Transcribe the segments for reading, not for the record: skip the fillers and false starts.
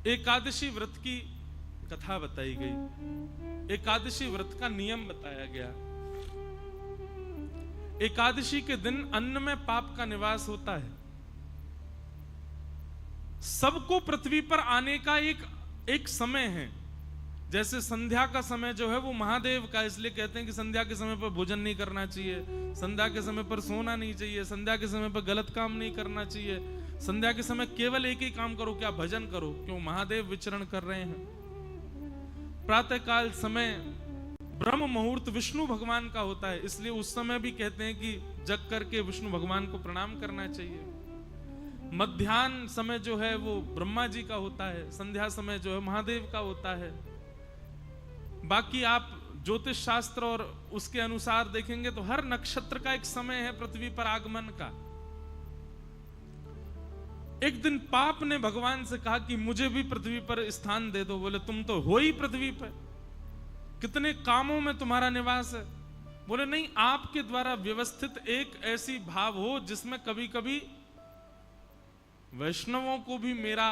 एकादशी व्रत की कथा बताई गई, एकादशी व्रत का नियम बताया गया। एकादशी के दिन अन्न में पाप का निवास होता है। सबको पृथ्वी पर आने का एक समय है। जैसे संध्या का समय जो है वो महादेव का, इसलिए कहते हैं कि संध्या के समय पर भोजन नहीं करना चाहिए, संध्या के समय पर सोना नहीं चाहिए, संध्या के समय पर गलत काम नहीं करना चाहिए, संध्या के समय केवल एक ही काम करो, क्या भजन करो, क्यों महादेव विचरण कर रहे हैं। प्रातःकाल समय ब्रह्म मुहूर्त विष्णु भगवान का होता है, इसलिए उस समय भी कहते हैं कि जग करके विष्णु भगवान को प्रणाम करना चाहिए। मध्याह्न समय जो है वो ब्रह्मा जी का होता है, संध्या समय जो है महादेव का होता है। बाकी आप ज्योतिष शास्त्र और उसके अनुसार देखेंगे तो हर नक्षत्र का एक समय है पृथ्वी पर आगमन का। एक दिन पाप ने भगवान से कहा कि मुझे भी पृथ्वी पर स्थान दे दो। बोले तुम तो हो ही पृथ्वी पर, कितने कामों में तुम्हारा निवास है। बोले नहीं, आपके द्वारा व्यवस्थित एक ऐसी भाव हो जिसमें कभी कभी वैष्णवों को भी मेरा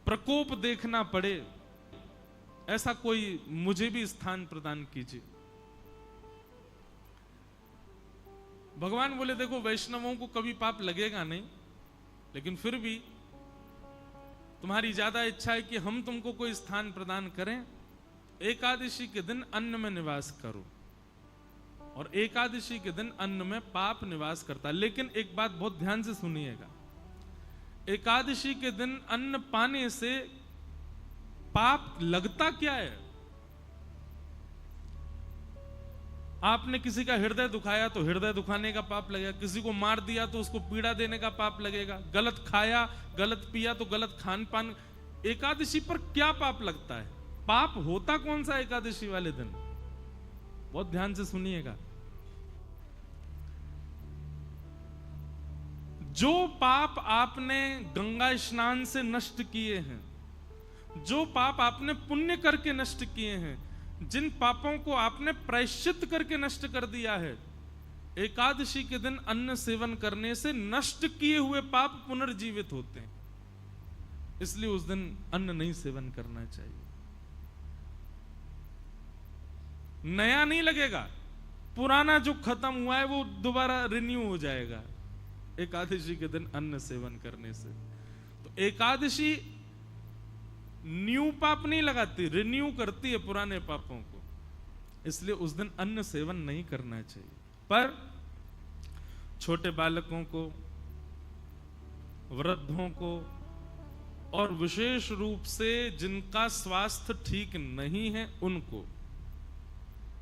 प्रकोप देखना पड़े, ऐसा कोई मुझे भी स्थान प्रदान कीजिए। भगवान बोले देखो, वैष्णवों को कभी पाप लगेगा नहीं, लेकिन फिर भी तुम्हारी ज्यादा इच्छा है कि हम तुमको कोई स्थान प्रदान करें। एकादशी के दिन अन्न में निवास करो, और एकादशी के दिन अन्न में पाप निवास करता है। लेकिन एक बात बहुत ध्यान से सुनिएगा, एकादशी के दिन अन्न पाने से पाप लगता क्या है? आपने किसी का हृदय दुखाया तो हृदय दुखाने का पाप लगेगा, किसी को मार दिया तो उसको पीड़ा देने का पाप लगेगा, गलत खाया गलत पिया तो गलत खान पान। एकादशी पर क्या पाप लगता है? पाप होता कौन सा एकादशी वाले दिन? बहुत ध्यान से सुनिएगा। जो पाप आपने गंगा स्नान से नष्ट किए हैं, जो पाप आपने पुण्य करके नष्ट किए हैं, जिन पापों को आपने प्रायश्चित करके नष्ट कर दिया है, एकादशी के दिन अन्न सेवन करने से नष्ट किए हुए पाप पुनर्जीवित होते हैं। इसलिए उस दिन अन्न नहीं सेवन करना चाहिए। नया नहीं लगेगा, पुराना जो खत्म हुआ है वो दोबारा रिन्यू हो जाएगा एकादशी के दिन अन्न सेवन करने से। तो एकादशी न्यू पाप नहीं लगाती, रिन्यू करती है पुराने पापों को। इसलिए उस दिन अन्न सेवन नहीं करना चाहिए। पर छोटे बालकों को, वृद्धों को, और विशेष रूप से जिनका स्वास्थ्य ठीक नहीं है उनको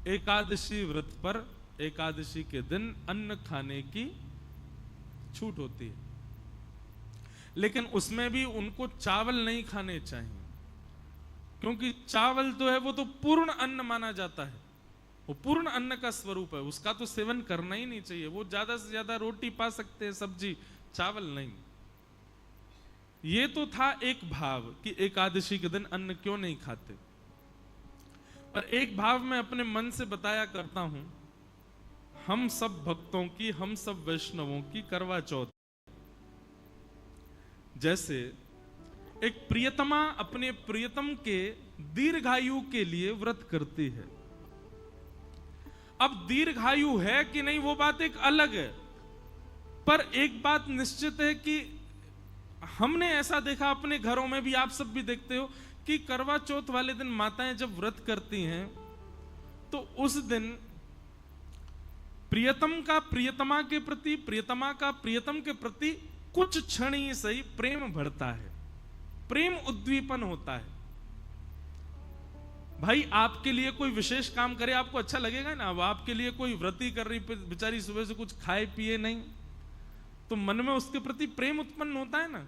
एकादशी व्रत पर एकादशी के दिन अन्न खाने की छूट होती है। लेकिन उसमें भी उनको चावल नहीं खाने चाहिए, क्योंकि चावल तो है वो तो पूर्ण अन्न माना जाता है, वो पूर्ण अन्न का स्वरूप है, उसका तो सेवन करना ही नहीं चाहिए। वो ज्यादा से ज्यादा रोटी पा सकते हैं, सब्जी, चावल नहीं। ये तो था एक भाव कि एकादशी के दिन अन्न क्यों नहीं खाते। पर एक भाव मैं अपने मन से बताया करता हूं, हम सब भक्तों की, हम सब वैष्णवों की करवा चौथ। जैसे एक प्रियतमा अपने प्रियतम के दीर्घायु के लिए व्रत करती है। अब दीर्घायु है कि नहीं वो बात एक अलग है, पर एक बात निश्चित है कि हमने ऐसा देखा अपने घरों में भी, आप सब भी देखते हो कि करवा चौथ वाले दिन माताएं जब व्रत करती हैं तो उस दिन प्रियतम का प्रियतमा के प्रति, प्रियतमा का प्रियतम के प्रति कुछ क्षण ही सही प्रेम बढ़ता है, प्रेम उद्दीपन होता है। भाई आपके लिए कोई विशेष काम करे आपको अच्छा लगेगा ना। अब आपके लिए कोई व्रती कर रही बेचारी, सुबह से कुछ खाए पिए नहीं, तो मन में उसके प्रति प्रेम उत्पन्न होता है ना।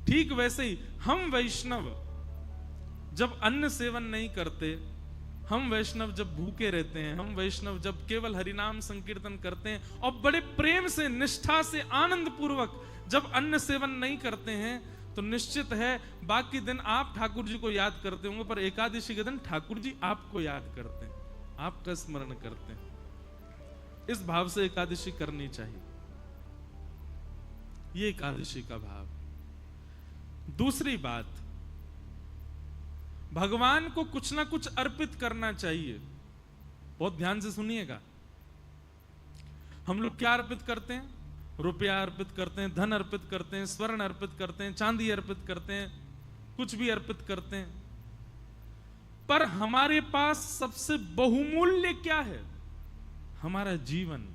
ठीक वैसे ही हम वैष्णव जब अन्न सेवन नहीं करते, हम वैष्णव जब भूखे रहते हैं, हम वैष्णव जब केवल हरिनाम संकीर्तन करते हैं और बड़े प्रेम से, निष्ठा से, आनंद पूर्वक जब अन्न सेवन नहीं करते हैं, तो निश्चित है बाकी दिन आप ठाकुर जी को याद करते होंगे, पर एकादशी के दिन ठाकुर जी आपको याद करते हैं, आपका स्मरण करते हैं। इस भाव से एकादशी करनी चाहिए। ये एकादशी का भाव। दूसरी बात, भगवान को कुछ ना कुछ अर्पित करना चाहिए। बहुत ध्यान से सुनिएगा। हम लोग क्या अर्पित करते हैं? रुपया अर्पित करते हैं, धन अर्पित करते हैं, स्वर्ण अर्पित करते हैं, चांदी अर्पित करते हैं, कुछ भी अर्पित करते हैं। पर हमारे पास सबसे बहुमूल्य क्या है? हमारा जीवन,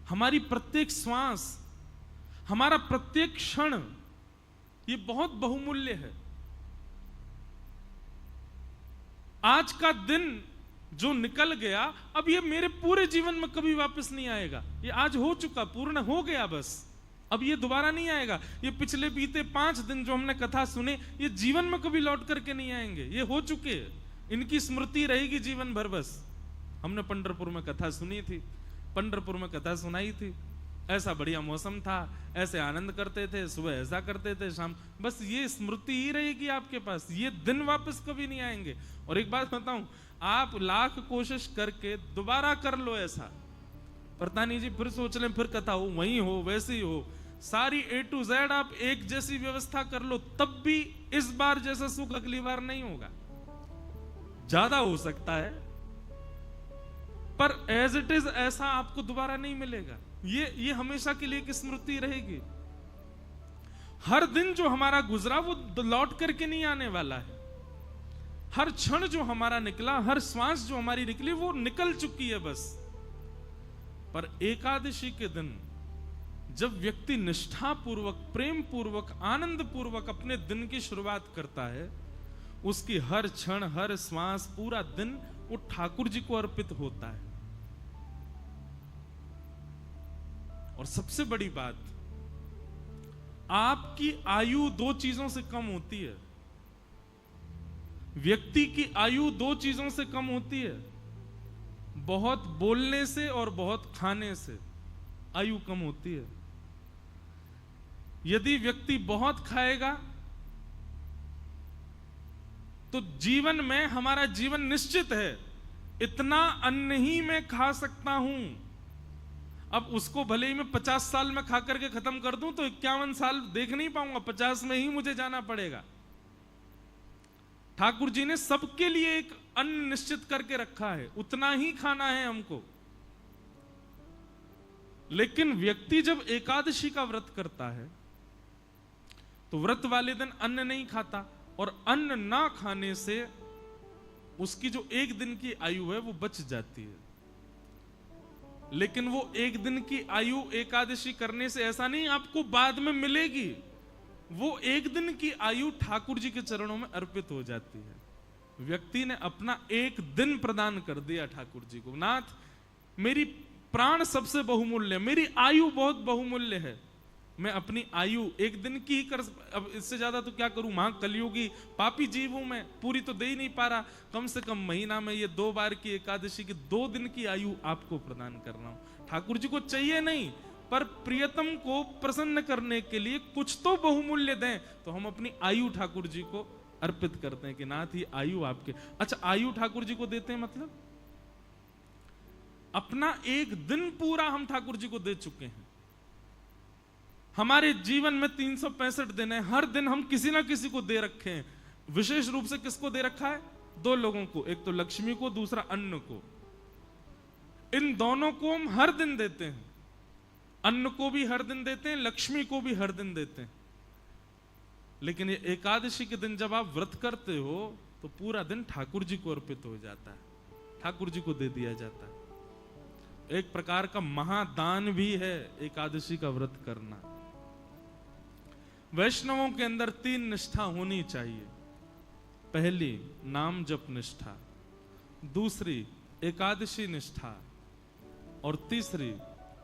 हमारी प्रत्येक श्वास, हमारा प्रत्येक क्षण, ये बहुत बहुमूल्य है। आज का दिन जो निकल गया, अब ये मेरे पूरे जीवन में कभी वापस नहीं आएगा। ये आज हो चुका, पूर्ण हो गया, बस अब ये दोबारा नहीं आएगा। ये पिछले बीते 5 दिन जो हमने कथा सुने, ये जीवन में कभी लौट करके नहीं आएंगे। ये हो चुके, इनकी स्मृति रहेगी जीवन भर। बस हमने पंढरपुर में कथा सुनी थी, पंढरपुर में कथा सुनाई थी। ऐसा बढ़िया मौसम था, ऐसे आनंद करते थे, सुबह ऐसा करते थे, शाम, बस ये स्मृति ही रहेगी आपके पास। ये दिन वापस कभी नहीं आएंगे। और एक बात बताऊं, आप लाख कोशिश करके दोबारा कर लो ऐसा, पता नहीं जी, फिर सोच लें, फिर कथा हो, वही हो, वैसी हो, सारी A to Z आप एक जैसी व्यवस्था कर लो, तब भी इस बार जैसा सुख अगली बार नहीं होगा। ज्यादा हो सकता है, पर एज इट इज ऐसा आपको दोबारा नहीं मिलेगा। ये हमेशा के लिए एक स्मृति रहेगी। हर दिन जो हमारा गुजरा वो लौट करके नहीं आने वाला है। हर क्षण जो हमारा निकला, हर श्वास जो हमारी निकली, वो निकल चुकी है बस। पर एकादशी के दिन जब व्यक्ति निष्ठा पूर्वक, प्रेम पूर्वक, आनंद पूर्वक अपने दिन की शुरुआत करता है, उसकी हर क्षण, हर श्वास, पूरा दिन वो ठाकुर जी को अर्पित होता है। और सबसे बड़ी बात, आपकी आयु 2 चीजों से कम होती है। व्यक्ति की आयु 2 चीजों से कम होती है, बहुत बोलने से और बहुत खाने से आयु कम होती है। यदि व्यक्ति बहुत खाएगा तो जीवन में, हमारा जीवन निश्चित है, इतना अन्न ही मैं खा सकता हूं। अब उसको भले ही मैं 50 साल में खा करके खत्म कर दूं तो 51 साल देख नहीं पाऊंगा, 50 में ही मुझे जाना पड़ेगा। ठाकुर जी ने सबके लिए एक अन्न निश्चित करके रखा है, उतना ही खाना है हमको। लेकिन व्यक्ति जब एकादशी का व्रत करता है तो व्रत वाले दिन अन्न नहीं खाता, और अन्न ना खाने से उसकी जो 1 दिन की आयु है वो बच जाती है। लेकिन वो 1 दिन की आयु एकादशी करने से ऐसा नहीं आपको बाद में मिलेगी, वो 1 दिन की आयु ठाकुर जी के चरणों में अर्पित हो जाती है। व्यक्ति ने अपना 1 दिन प्रदान कर दिया ठाकुर जी को। नाथ, मेरी प्राण सबसे बहुमूल्य, मेरी आयु बहुत बहुमूल्य है, मैं अपनी आयु 1 दिन की ही कर, अब इससे ज्यादा तो क्या करूं, मां कलयुगी पापी जीव हूं मैं, पूरी तो दे ही नहीं पा रहा। कम से कम महीना में ये 2 बार की एकादशी की 2 दिन की आयु आपको प्रदान कर रहा हूं। ठाकुर जी को चाहिए नहीं, पर प्रियतम को प्रसन्न करने के लिए कुछ तो बहुमूल्य दें, तो हम अपनी आयु ठाकुर जी को अर्पित करते हैं कि नाथ ये आयु आपके। अच्छा, आयु ठाकुर जी को देते हैं मतलब अपना 1 दिन पूरा हम ठाकुर जी को दे चुके हैं। हमारे जीवन में 365 दिन है, हर दिन हम किसी ना किसी को दे रखे हैं। विशेष रूप से किसको दे रखा है? 2 लोगों को, एक तो लक्ष्मी को, दूसरा अन्न को। इन दोनों को हम हर दिन देते हैं, अन्न को भी हर दिन देते हैं, लक्ष्मी को भी हर दिन देते हैं। लेकिन ये एकादशी के दिन जब आप व्रत करते हो तो पूरा दिन ठाकुर जी को अर्पित हो जाता है, ठाकुर जी को दे दिया जाता है। एक प्रकार का महादान भी है एकादशी का व्रत करना। वैष्णवों के अंदर 3 निष्ठा होनी चाहिए। पहली नाम जप निष्ठा, दूसरी एकादशी निष्ठा, और तीसरी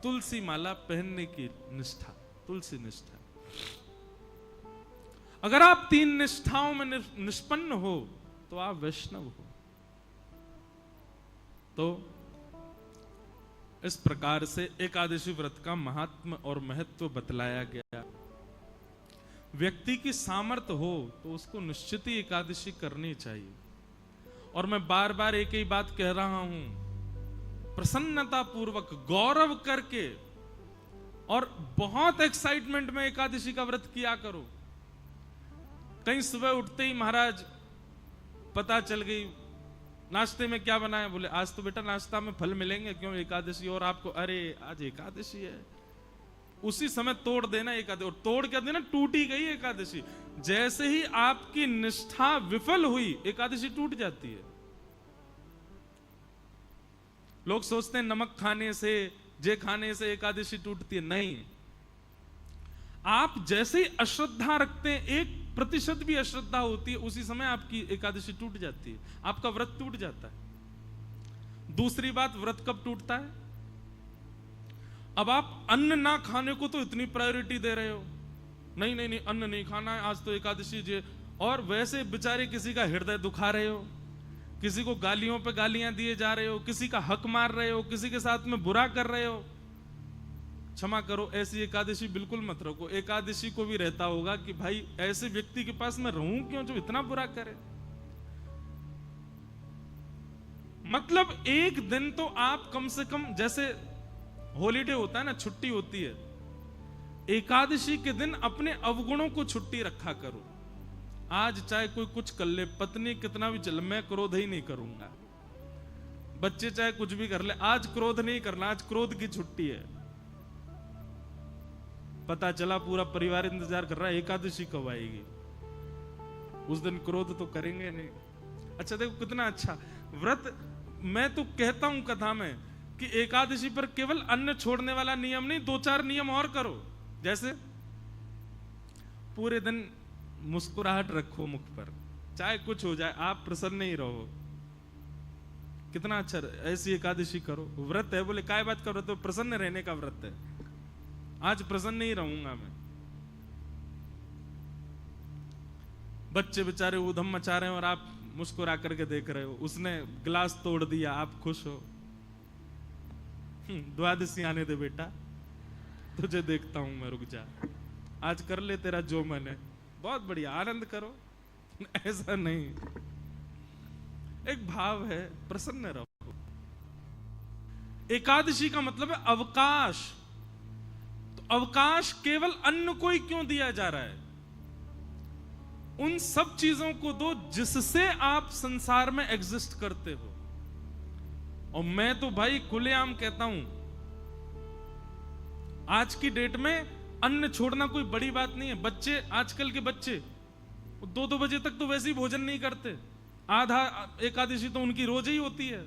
तुलसी माला पहनने की निष्ठा, तुलसी निष्ठा। अगर आप 3 निष्ठाओं में निष्पन्न हो तो आप वैष्णव हो। तो इस प्रकार से एकादशी व्रत का महात्म और महत्व बतलाया गया। व्यक्ति की सामर्थ्य हो तो उसको निश्चित ही एकादशी करनी चाहिए। और मैं बार बार एक ही बात कह रहा हूं, प्रसन्नता पूर्वक, गौरव करके और बहुत एक्साइटमेंट में एकादशी का व्रत किया करो। कहीं सुबह उठते ही महाराज पता चल गई नाश्ते में क्या बनाया, बोले आज तो बेटा नाश्ता में फल मिलेंगे, क्यों एकादशी, और आपको अरे आज एकादशी है, उसी समय तोड़ देना एकादशी, और तोड़ क्या देना, टूटी गई एकादशी। जैसे ही आपकी निष्ठा विफल हुई एकादशी टूट जाती है। लोग सोचते हैं नमक खाने से, जे खाने से एकादशी टूटती है, नहीं। आप जैसे ही अश्रद्धा रखते हैं, 1% भी अश्रद्धा होती है, उसी समय आपकी एकादशी टूट जाती है, आपका व्रत टूट जाता है। दूसरी बात, व्रत कब टूटता है? अब आप अन्न ना खाने को तो इतनी प्रायोरिटी दे रहे हो, नहीं नहीं नहीं अन्न नहीं खाना है, आज तो एकादशी जे, और वैसे बेचारे किसी का हृदय दुखा रहे हो, किसी को गालियों पे गालियां दिए जा रहे हो, किसी का हक मार रहे हो, किसी के साथ में बुरा कर रहे हो। क्षमा करो, ऐसी एकादशी बिल्कुल मत रखो। एकादशी को भी रहता होगा कि भाई ऐसे व्यक्ति के पास मैं रहूं क्यों जो इतना बुरा करे। मतलब एक दिन तो आप कम से कम, जैसे हॉलीडे होता है ना, छुट्टी होती है, एकादशी के दिन अपने अवगुणों को छुट्टी रखा करो। आज चाहे कोई कुछ कर ले, पत्नी कितना भी चले, मैं क्रोध ही नहीं करूंगा, बच्चे चाहे कुछ भी कर ले, आज क्रोध नहीं करना, आज क्रोध की छुट्टी है। पता चला पूरा परिवार इंतजार कर रहा है एकादशी कब आएगी, उस दिन क्रोध तो करेंगे नहीं। अच्छा देखो कितना अच्छा व्रत। मैं तो कहता हूं कथा में कि एकादशी पर केवल अन्न छोड़ने वाला नियम नहीं, 2-4 नियम और करो। जैसे पूरे दिन मुस्कुराहट रखो मुख पर, चाहे कुछ हो जाए आप प्रसन्न ही रहो। कितना अच्छा, ऐसी एकादशी करो। व्रत है, बोले काय बात करो, तो प्रसन्न रहने का व्रत है, आज प्रसन्न ही रहूंगा मैं। बच्चे बेचारे उधम मचा रहे हैं और आप मुस्कुरा करके देख रहे हो, उसने गिलास तोड़ दिया, आप खुश हो। द्वादशी आने दे बेटा, तुझे देखता हूं मैं, रुक जा, आज कर ले तेरा जो मन है, बहुत बढ़िया, आनंद करो। ऐसा नहीं, एक भाव है, प्रसन्न रहो। एकादशी का मतलब है अवकाश। तो अवकाश केवल अन्न को ही क्यों दिया जा रहा है? उन सब चीजों को दो जिससे आप संसार में एग्जिस्ट करते हो। और मैं तो भाई खुलेआम कहता हूं, आज की डेट में अन्न छोड़ना कोई बड़ी बात नहीं है। बच्चे, आजकल के बच्चे 2-2 बजे तक तो वैसे ही भोजन नहीं करते, आधा एकादशी तो उनकी रोज ही होती है।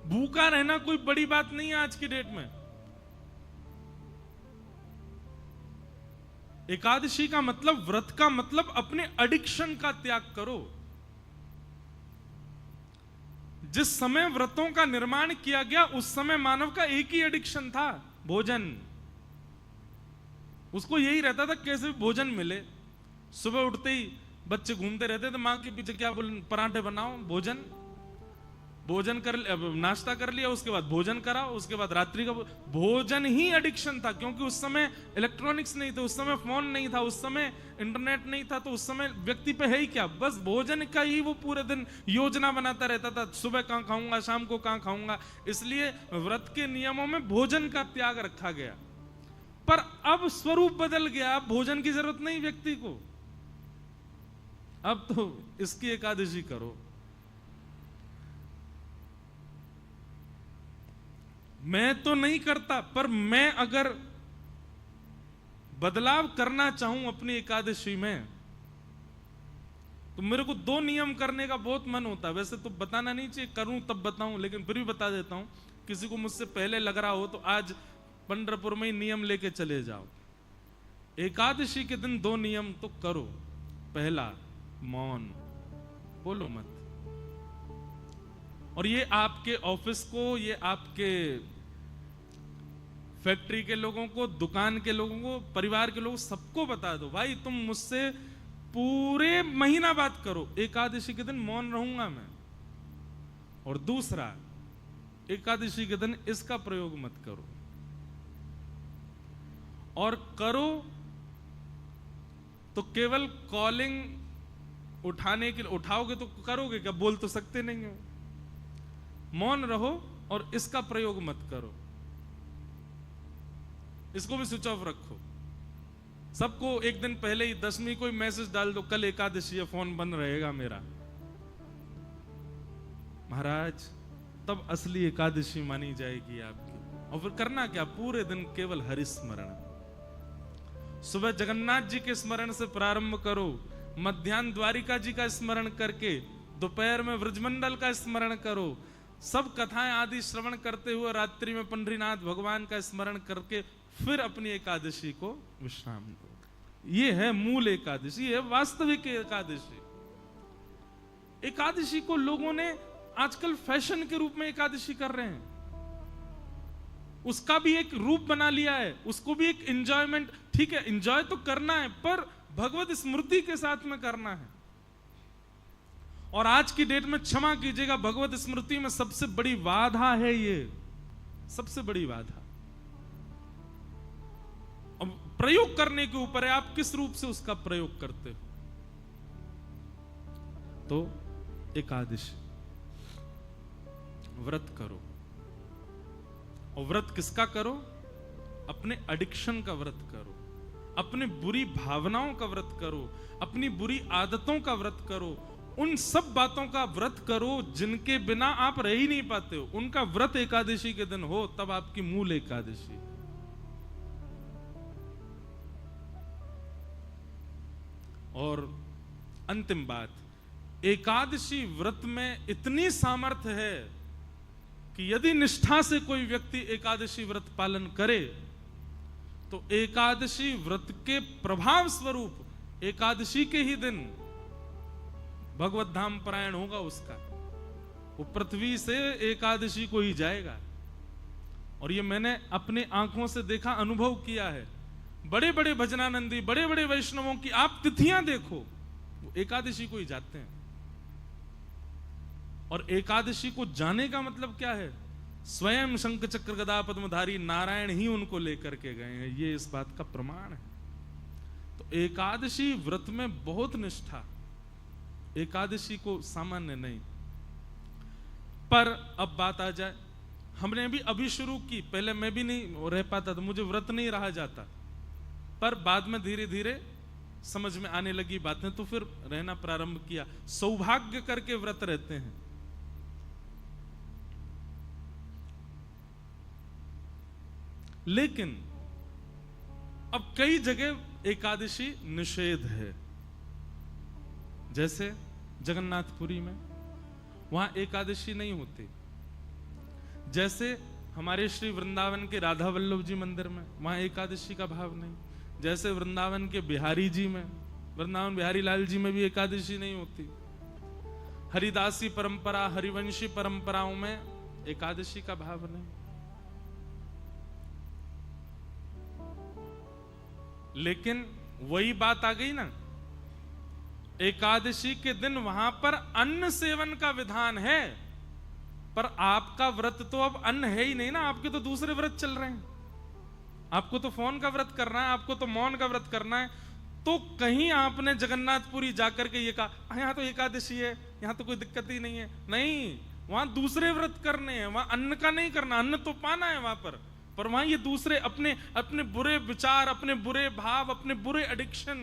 भूखा रहना कोई बड़ी बात नहीं है आज की डेट में। एकादशी का मतलब, व्रत का मतलब अपने एडिक्शन का त्याग करो। जिस समय व्रतों का निर्माण किया गया उस समय मानव का एक ही एडिक्शन था, भोजन। उसको यही रहता था कैसे भोजन मिले। सुबह उठते ही बच्चे घूमते रहते थे मां के पीछे, क्या बोल, पराठे बनाओ, भोजन। भोजन कर, नाश्ता कर लिया, उसके बाद भोजन कराओ, उसके बाद रात्रि का भोजन ही एडिक्शन था। क्योंकि उस समय इलेक्ट्रॉनिक्स नहीं थे, उस समय फोन नहीं था, उस समय इंटरनेट नहीं था, तो उस समय व्यक्ति पे है ही क्या, बस भोजन का ही वो पूरे दिन योजना बनाता रहता था, सुबह कहां खाऊंगा, शाम को कहां खाऊंगा। इसलिए व्रत के नियमों में भोजन का त्याग रखा गया। पर अब स्वरूप बदल गया, अब भोजन की जरूरत नहीं व्यक्ति को, अब तो इसकी एकादशी करो। मैं तो नहीं करता, पर मैं अगर बदलाव करना चाहूं अपनी एकादशी में, तो मेरे को 2 नियम करने का बहुत मन होता है। वैसे तो बताना नहीं चाहिए, करूं तब बताऊं, लेकिन फिर भी बता देता हूं। किसी को मुझसे पहले लग रहा हो तो आज पंढरपुर में ही नियम लेके चले जाओ। एकादशी के दिन 2 नियम तो करो। पहला, मौन, बोलो मत। और ये आपके ऑफिस को, ये आपके फैक्ट्री के लोगों को, दुकान के लोगों को, परिवार के लोगों, सबको बता दो, भाई तुम मुझसे पूरे महीना बात करो, एकादशी के दिन मौन रहूंगा मैं। और दूसरा, एकादशी के दिन इसका प्रयोग मत करो, और करो तो केवल कॉलिंग उठाने के लिए उठाओगे तो करोगे क्या, बोल तो सकते नहीं हो। मौन रहो और इसका प्रयोग मत करो, इसको भी स्विच ऑफ रखो। सबको एक दिन पहले ही 10वीं को मैसेज डाल दो, कल एकादशी है, फोन बंद रहेगा मेरा। महाराज तब असली एकादशी मानी जाएगी आपकी। और फिर करना क्या, पूरे दिन केवल हरि स्मरण। सुबह जगन्नाथ जी के स्मरण से प्रारंभ करो, मध्याह्न द्वारिका जी का स्मरण करके, दोपहर में व्रजमंडल का स्मरण करो, सब कथाएं आदि श्रवण करते हुए रात्रि में पंढरीनाथ भगवान का स्मरण करके फिर अपनी एकादशी को विश्राम दो। ये है मूल एकादशी, ये है वास्तविक एकादशी। एकादशी को लोगों ने आजकल फैशन के रूप में एकादशी कर रहे हैं, उसका भी एक रूप बना लिया है, उसको भी एक एंजॉयमेंट। ठीक है, एंजॉय तो करना है, पर भगवत स्मृति के साथ में करना है। और आज की डेट में क्षमा कीजिएगा, भगवत स्मृति में सबसे बड़ी बाधा है ये, सबसे बड़ी बाधा। अब प्रयोग करने के ऊपर है, आप किस रूप से उसका प्रयोग करते हो। तो एकादशी व्रत करो, और व्रत किसका करो, अपने एडिक्शन का व्रत करो, अपने बुरी भावनाओं का व्रत करो, अपनी बुरी आदतों का व्रत करो, उन सब बातों का व्रत करो जिनके बिना आप रह ही नहीं पाते हो। उनका व्रत एकादशी के दिन हो, तब आपकी मूल एकादशी। और अंतिम बात, एकादशी व्रत में इतनी सामर्थ्य है कि यदि निष्ठा से कोई व्यक्ति एकादशी व्रत पालन करे तो एकादशी व्रत के प्रभाव स्वरूप एकादशी के ही दिन भगवत धाम परायण होगा उसका, वो पृथ्वी से एकादशी को ही जाएगा। और ये मैंने अपने आंखों से देखा, अनुभव किया है। बड़े बड़े भजनानंदी, बड़े बड़े वैष्णवों की आप तिथियां देखो, वो एकादशी को ही जाते हैं। और एकादशी को जाने का मतलब क्या है, स्वयं शंख चक्र गदा पद्मधारी नारायण ही उनको लेकर के गए हैं, ये इस बात का प्रमाण है। तो एकादशी व्रत में बहुत निष्ठा, एकादशी को सामान्य नहीं। पर अब बात आ जाए, हमने भी अभी शुरू की, पहले मैं भी नहीं रह पाता था, मुझे व्रत नहीं रहा जाता, पर बाद में धीरे धीरे समझ में आने लगी बातें, तो फिर रहना प्रारंभ किया। सौभाग्य करके व्रत रहते हैं। लेकिन अब कई जगह एकादशी निषेध है, जैसे जगन्नाथपुरी में वहां एकादशी नहीं होती, जैसे हमारे श्री वृंदावन के राधा वल्लभ जी मंदिर में वहां एकादशी का भाव नहीं, जैसे वृंदावन के बिहारी जी में, वृंदावन बिहारी लाल जी में भी एकादशी नहीं होती। हरिदासी परंपरा, हरिवंशी परंपराओं में एकादशी का भाव नहीं। लेकिन वही बात आ गई ना, एकादशी के दिन वहां पर अन्न सेवन का विधान है, पर आपका व्रत तो अब अन्न है ही नहीं ना, आपके तो दूसरे व्रत चल रहे हैं। आपको तो फोन का व्रत करना है, आपको तो मौन का व्रत करना है। तो कहीं आपने जगन्नाथपुरी जाकर के ये कहा यहां तो एकादशी है, यहां तो कोई दिक्कत ही नहीं है, नहीं, वहां दूसरे व्रत करने हैं, वहां अन्न का नहीं करना, अन्न तो पाना है वहां पर वहां ये दूसरे अपने अपने बुरे विचार, अपने बुरे भाव, अपने बुरे एडिक्शन,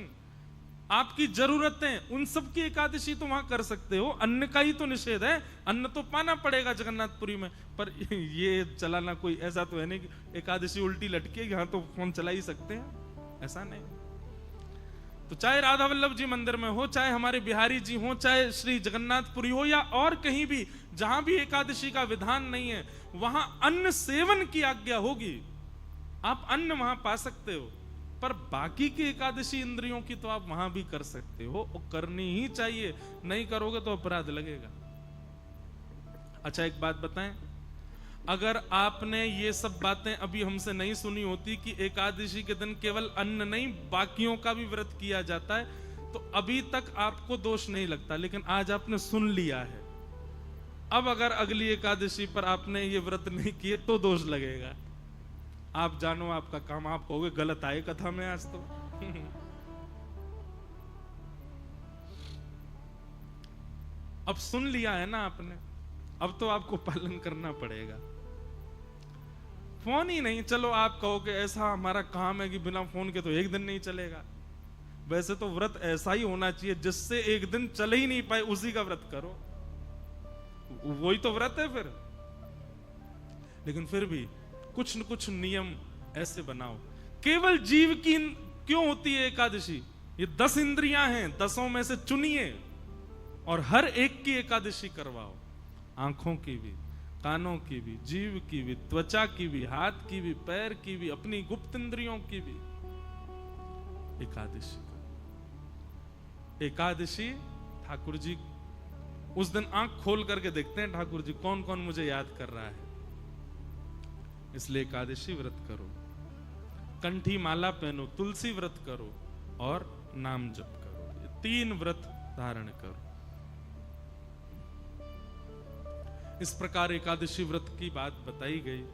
आपकी जरूरतें, उन सब की एकादशी तो वहां कर सकते हो। अन्न का ही तो निषेध है, अन्न तो पाना पड़ेगा जगन्नाथपुरी में, पर ये चलाना कोई ऐसा तो है नहीं कि एकादशी उल्टी लटके, यहां तो फोन चला ही सकते हैं, ऐसा नहीं। तो चाहे राधा वल्लभ जी मंदिर में हो, चाहे हमारे बिहारी जी हो, चाहे श्री जगन्नाथपुरी हो, या और कहीं भी जहां भी एकादशी का विधान नहीं है, वहां अन्न सेवन की आज्ञा होगी। आप अन्न वहां पा सकते हो, पर बाकी की एकादशी इंद्रियों की तो आप वहां भी कर सकते हो, और करनी ही चाहिए। नहीं करोगे तो अपराध लगेगा। अच्छा एक बात बताएं, अगर आपने ये सब बातें अभी हमसे नहीं सुनी होती कि एकादशी के दिन केवल अन्न नहीं बाकियों का भी व्रत किया जाता है, तो अभी तक आपको दोष नहीं लगता। लेकिन आज आपने सुन लिया है, अब अगर अगली एकादशी पर आपने ये व्रत नहीं किए तो दोष लगेगा। आप जानो आपका काम, आप कहोगे गलत आए कथा में आज तो। अब सुन लिया है ना आपने, अब तो आपको पालन करना पड़ेगा। फोन ही नहीं, चलो आप कहो कि ऐसा हमारा काम है कि बिना फोन के तो एक दिन नहीं चलेगा। वैसे तो व्रत ऐसा ही होना चाहिए जिससे एक दिन चले ही नहीं पाए, उसी का व्रत करो, वही तो व्रत है फिर। लेकिन फिर भी कुछ न कुछ नियम ऐसे बनाओ। केवल जीव की क्यों होती है एकादशी? ये 10 इंद्रियां हैं, 10 में से चुनिए और हर एक की एकादशी करवाओ। आंखों की भी, कानों की भी, जीव की भी, त्वचा की भी, हाथ की भी, पैर की भी, अपनी गुप्त इंद्रियों की भी एकादशी करो। एकादशी ठाकुर जी उस दिन आंख खोल करके देखते हैं ठाकुर जी कौन कौन मुझे याद कर रहा है। इसलिए एकादशी व्रत करो, कंठी माला पहनो, तुलसी व्रत करो और नाम जप करो। ये 3 व्रत धारण करो। इस प्रकार एकादशी व्रत की बात बताई गई।